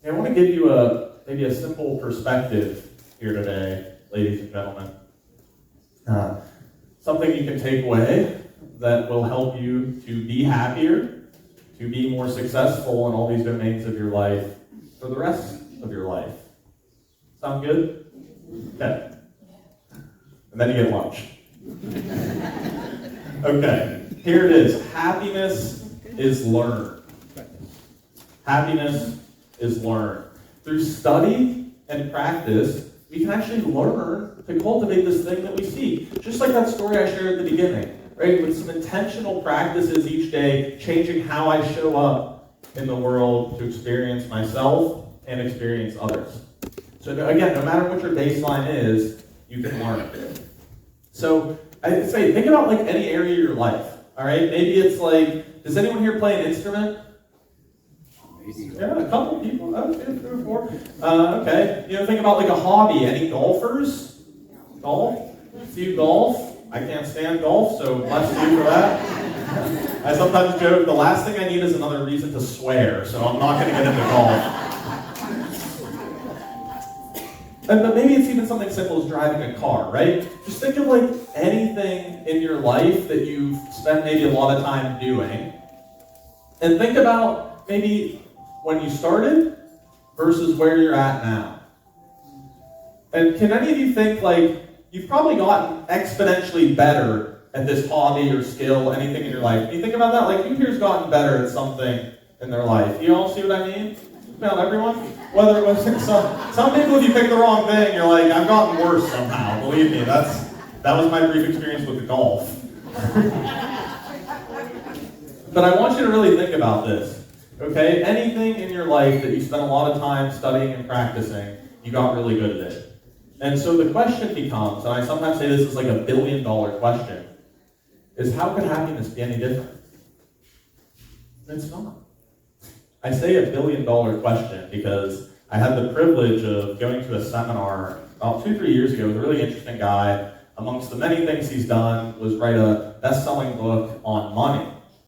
I want to give you maybe a simple perspective here today, ladies and gentlemen. Something you can take away that will help you to be happier, to be more successful in all these domains of your life for the rest of your life. Sound good? Okay. And then you get lunch. Okay, here it is. Happiness is learned. Happiness is learned. Through study and practice, we can actually learn to cultivate this thing that we seek. Just like that story I shared at the beginning, right? With some intentional practices each day, changing how I show up in the world to experience myself and experience others. So again, no matter what your baseline is, you can learn it. So I'd say, think about like any area of your life, all right? Maybe it's like, does anyone here play an instrument? Yeah, a couple people, okay, 3 or 4. Okay, think about like a hobby. Any golfers? Golf? Do you golf? I can't stand golf, so bless you for that. I sometimes joke, the last thing I need is another reason to swear, so I'm not going to get into golf. But maybe it's even something simple as driving a car, right? Just think of like anything in your life that you've spent maybe a lot of time doing, and think about maybe when you started versus where you're at now. And can any of you think like you've probably gotten exponentially better at this hobby or skill, anything in your life? Can you think about that? Like, who here's gotten better at something in their life? You all see what I mean? About everyone? Whether it was some people, if you pick the wrong thing, you're like, I've gotten worse somehow. Believe me, that was my brief experience with the golf. But I want you to really think about this. Okay, anything in your life that you spent a lot of time studying and practicing, you got really good at it. And so the question becomes, and I sometimes say this is like $1 billion question, is how could happiness be any different? It's not. I say $1 billion question because I had the privilege of going to a seminar about 2-3 years ago with a really interesting guy. Amongst the many things he's done was write a best-selling book on money.